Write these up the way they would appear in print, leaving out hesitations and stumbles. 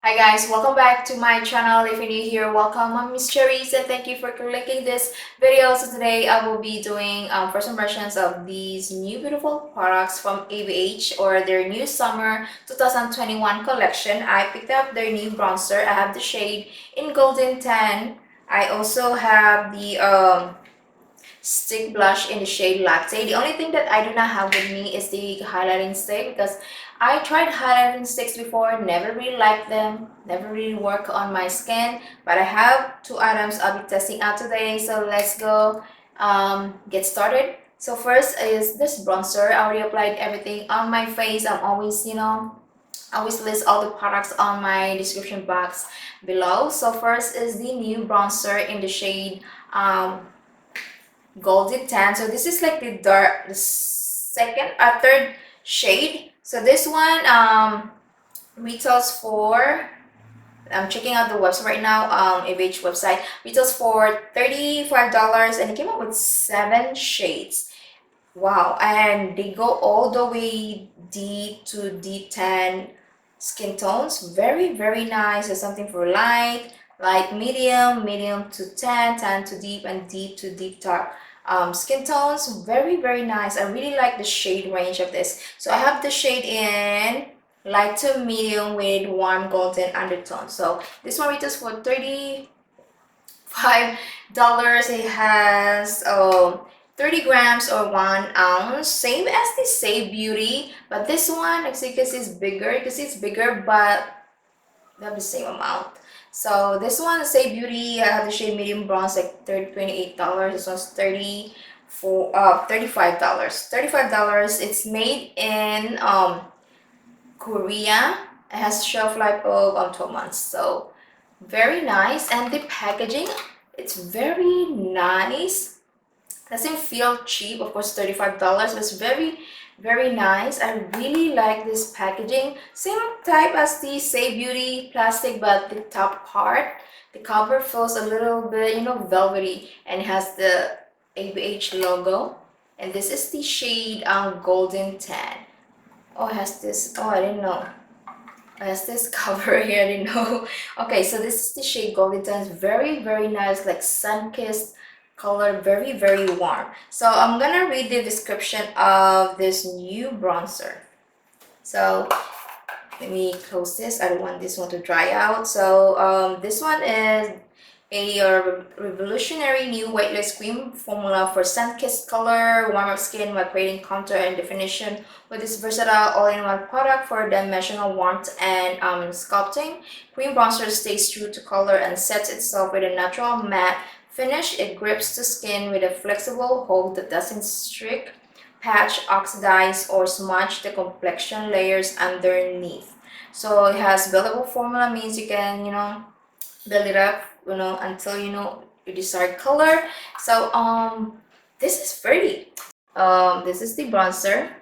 Hi guys, welcome back to my channel. If you're new here, welcome. I'm Miss Cherries and thank you for clicking this video. So today I will be doing first impressions of these new beautiful products from ABH or their new summer 2021 collection. I picked up their new bronzer. I have the shade in golden tan. I also have the stick blush in the shade Latte. The only thing that I do not have with me is the highlighting stick because I tried highlighting sticks before, never really liked them, never really work on my skin. But I have two items I'll be testing out today, so let's go get started. So first is this bronzer. I already applied everything on my face. I'm always, always list all the products on my description box below. So first is the new bronzer in the shade golden tan. So this is like the second or third shade. So this one retails for, I'm checking out the website right now, ABH website, retails for $35 and it came up with 7 shades. Wow, and they go all the way deep to D10 skin tones. Very nice. There's something for light, medium to tan to deep, and deep to deep dark skin tones. Very nice. I really like the shade range of this. So I have the shade in light to medium with warm golden undertone. So this one retails for $35. It has 30 grams or 1 ounce, same as the Say Beauty, but this one, as you can see, is bigger. You can see it's bigger, but they have the same amount. So this one, the Say Beauty, I have the shade medium bronze, like $28. This one's $35. $35. It's made in Korea. It has shelf life of 12 months. So very nice, and the packaging, it's very nice. Doesn't feel cheap. Of course, $35, but it's very nice. I really like this packaging. Same type as the Say Beauty plastic, but the top part, the cover feels a little bit, velvety, and has the ABH logo. And this is the shade golden tan. Oh, it has this. Oh, I didn't know. It has this cover here. I didn't know. Okay, so this is the shade golden tan. It's very nice, like sun-kissed color, very warm. So I'm gonna read the description of this new bronzer. So let me close this. I don't want this one to dry out. So this one is a revolutionary new weightless cream formula for sun-kissed color, warm-up skin while creating contour and definition with this versatile all-in-one product for dimensional warmth and sculpting. Cream bronzer stays true to color and sets itself with a natural matte finish. It grips the skin with a flexible hold that doesn't streak, patch, oxidize, or smudge the complexion layers underneath. So it has buildable formula, means you can, build it up, until your desired color. So this is pretty. This is the bronzer.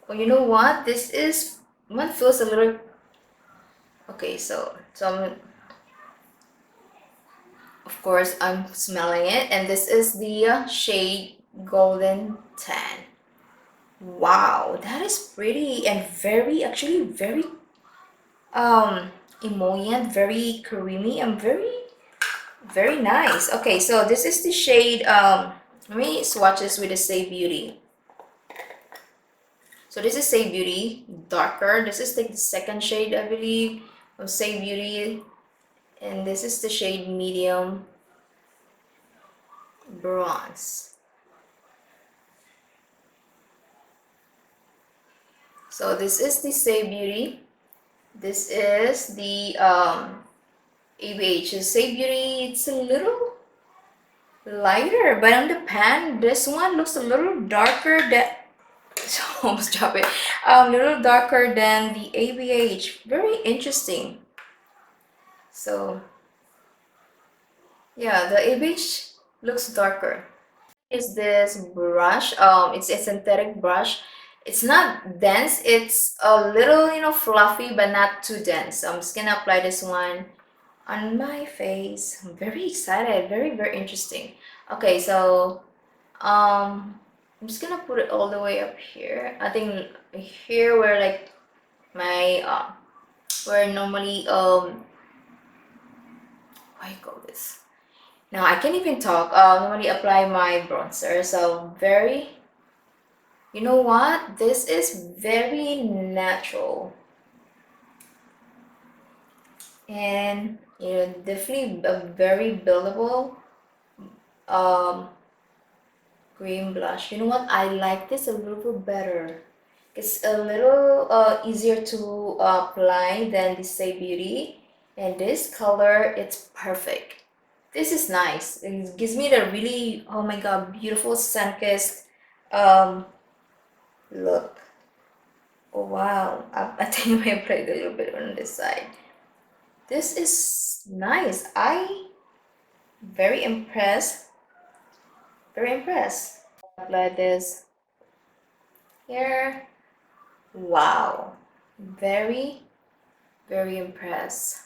Well, you know what? This is one feels a little okay. So of course I'm smelling it, and this is the shade golden tan. Wow, that is pretty and actually very emollient, very creamy, and very nice. Okay, so this is the shade let me swatch this with the Say Beauty. So this is Say Beauty darker. This is like the second shade, I believe, of Say Beauty, and this is the shade medium bronze. So this is the Say Beauty. This is the ABH. Say Beauty, it's a little lighter, but on the pan, this one looks a little darker than almost drop it. A little darker than the ABH. Very interesting. So yeah, the ABH looks darker. Is this brush? It's a synthetic brush. It's not dense. It's a little, fluffy, but not too dense. So I'm just gonna apply this one on my face. I'm very excited. Very interesting. Okay, so I'm just gonna put it all the way up here. I think here where like my where normally what do you call this? Now I can't even talk. Normally apply my bronzer. So very, you know what? This is very natural and definitely a very buildable um cream blush. You know what? I like this a little bit better. It's a little easier to apply than the Say Beauty, and this color, it's perfect. This is nice. It gives me the really, oh my god, beautiful sun-kissed um, look. Oh wow, I think I may have played a little bit on this side. This is nice. I very impressed. Very impressed. Apply this here. Wow, very, very impressed.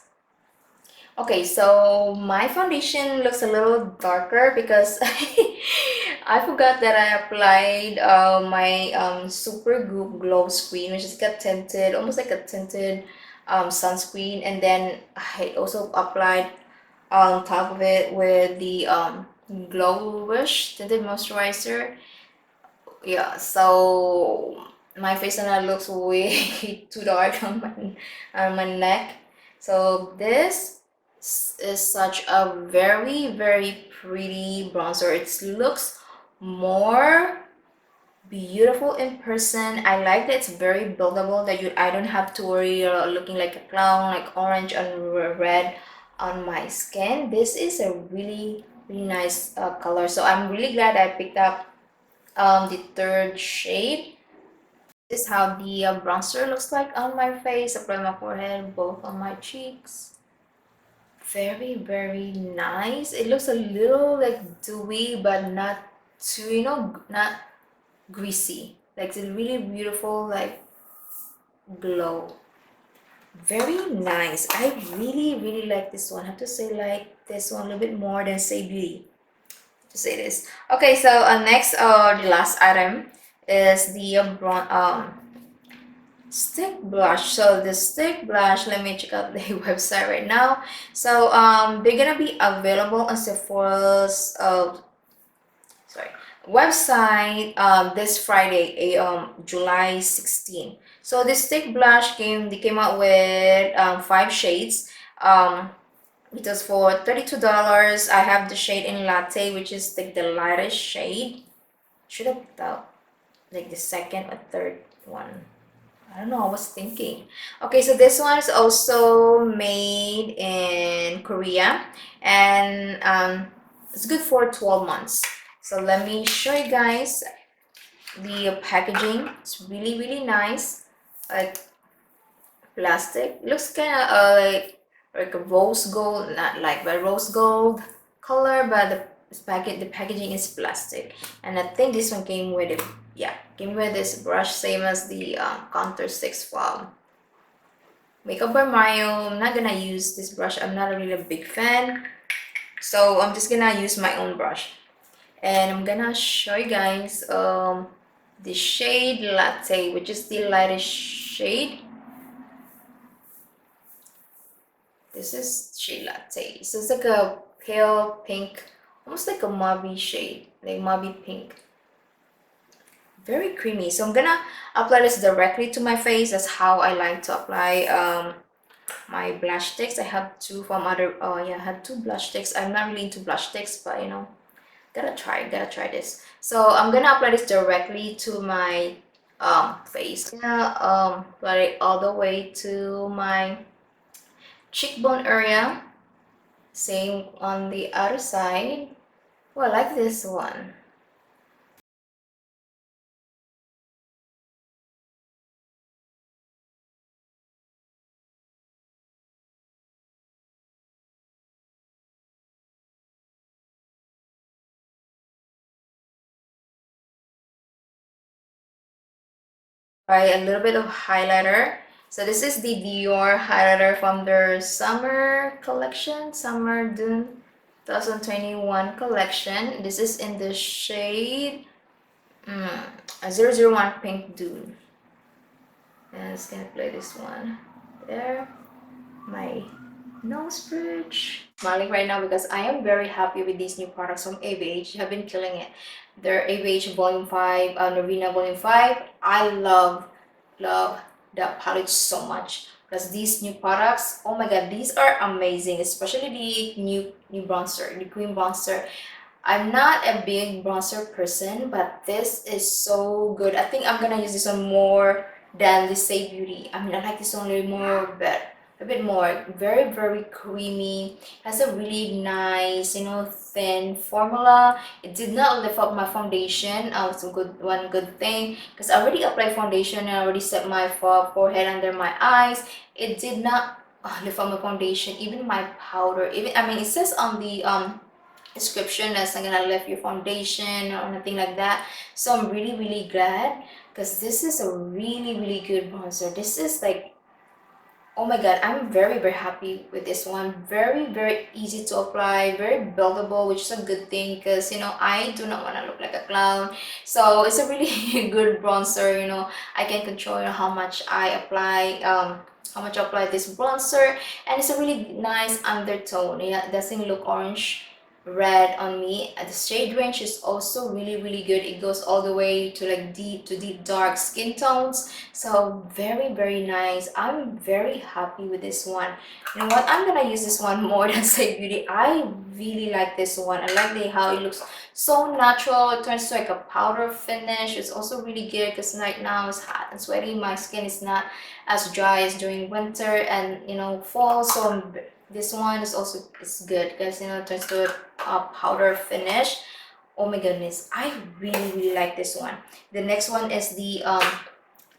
Okay, so my foundation looks a little darker because I forgot that I applied my Super Goop Glow Screen, which is got tinted, almost like a tinted sunscreen, and then I also applied on top of it with the Glow Wish tinted moisturizer. Yeah, so my face now looks way too dark on my neck. So this is such a very, very pretty bronzer. It looks more beautiful in person. I like that it's very buildable, that I don't have to worry looking like a clown, like orange and red on my skin. This is a really, really nice color. So I'm really glad I picked up the third shade. This is how the bronzer looks like on my face. Apply my forehead, both on my cheeks. Very, very nice. It looks a little like dewy, but not too, not greasy. Like it's a really beautiful, like glow. Very nice. I really, really like this one. I have to say like this one a little bit more than Say Beauty. To say this. Okay, so next, the last item is the stick blush. So the stick blush, let me check out the website right now. So they're gonna be available on Sephora's sorry, website this Friday, July 16. So this stick blush they came out with 5 shades. It was for $32. I have the shade in Latte, which is like the lightest shade. Should have picked out like the second or third one. I don't know, I was thinking. Okay, so this one is also made in Korea, and it's good for 12 months. So let me show you guys the packaging. It's really, really nice. Like plastic. Looks kind of like a rose gold, not like but rose gold color, but the packaging is plastic. And I think this one came with it. Yeah, came with this brush, same as the Contour 6 from Makeup by Mario. I'm not gonna use this brush. I'm not really a big fan, so I'm just gonna use my own brush. And I'm gonna show you guys the shade Latte, which is the lightest shade. This is shade Latte. So it's like a pale pink, almost like a mauve shade, like mauve pink. Very creamy. So I'm gonna apply this directly to my face. That's how I like to apply my blush sticks. I have two from other, oh yeah, I have 2 blush sticks. I'm not really into blush sticks, but gotta try this. So I'm gonna apply this directly to my face. Yeah, apply it all the way to my cheekbone area. Same on the other side. Oh, I like this one. Try a little bit of highlighter. So this is the Dior highlighter from their summer collection, Summer Dune 2021 collection. This is in the shade 001 Pink Dune. And I'm just gonna play this one there. my nose bridge. Smiling right now because I am very happy with these new products from ABH. Have been killing it. Their ABH Volume 5, Novena Volume 5. I love that palette so much because these new products, oh my god, these are amazing, especially the new bronzer, the cream bronzer. I'm not a big bronzer person, but this is so good. I think I'm gonna use this one more than the Say Beauty. I mean, I like this one a little more, but a bit more. Very creamy. Has a really nice, thin formula. It did not lift up my foundation. It's a one good thing because I already applied foundation and I already set my forehead under my eyes. It did not lift up my foundation, even my powder. Even I mean, it says on the description that's not gonna lift your foundation or anything like that. So I'm really glad because this is a really good bronzer. This is like, oh my god, I'm very happy with this one. Very easy to apply, very buildable, which is a good thing because I do not want to look like a clown. So it's a really good bronzer. I can control how much I apply, how much I apply this bronzer, and it's a really nice undertone. Yeah, it doesn't look orange red on me. The shade range is also really good. It goes all the way to like deep dark skin tones. So very nice. I'm very happy with this one. You know what, I'm gonna use this one more than Say Beauty. I really like this one. I like how it looks so natural. It turns to like a powder finish. It's also really good because right now it's hot and sweaty. My skin is not as dry as during winter and fall. So this one is also good because it turns to a powder finish. Oh my goodness, I really like this one. The next one is the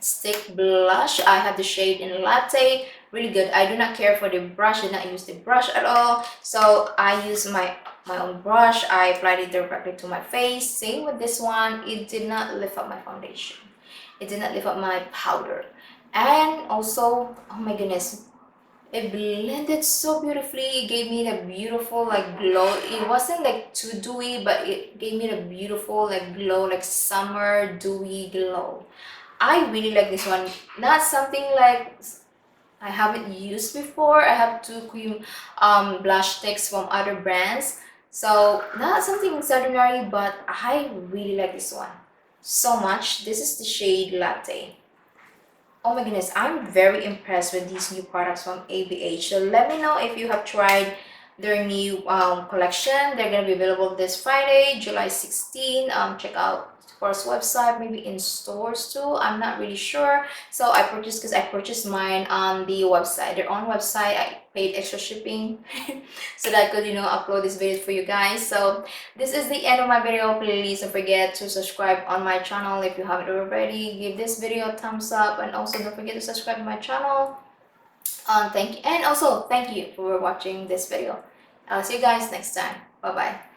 stick blush. I have the shade in Latte. Really good. I do not care for the brush. I did not use the brush at all. So I use my own brush. I applied it directly to my face. Same with this one. It did not lift up my foundation. It did not lift up my powder. And also, oh my goodness, it blended so beautifully. It gave me the beautiful like glow. It wasn't like too dewy, but it gave me the beautiful like glow, like summer dewy glow. I really like this one. Not something like I haven't used before. I have two cream blush sticks from other brands. So not something extraordinary, but I really like this one so much. This is the shade Latte. Oh my goodness, I'm very impressed with these new products from ABH. So let me know if you have tried their new collection. They're gonna be available this Friday, July 16. Check out Sephorah's website, maybe in stores too. I'm not really sure. So I purchased mine on the website, their own website. I paid extra shipping so that I could upload this video for you guys. So this is the end of my video. Please don't forget to subscribe on my channel if you haven't already. Give this video a thumbs up and also don't forget to subscribe to my channel. Thank you, and also thank you for watching this video. I'll see you guys next time. Bye bye.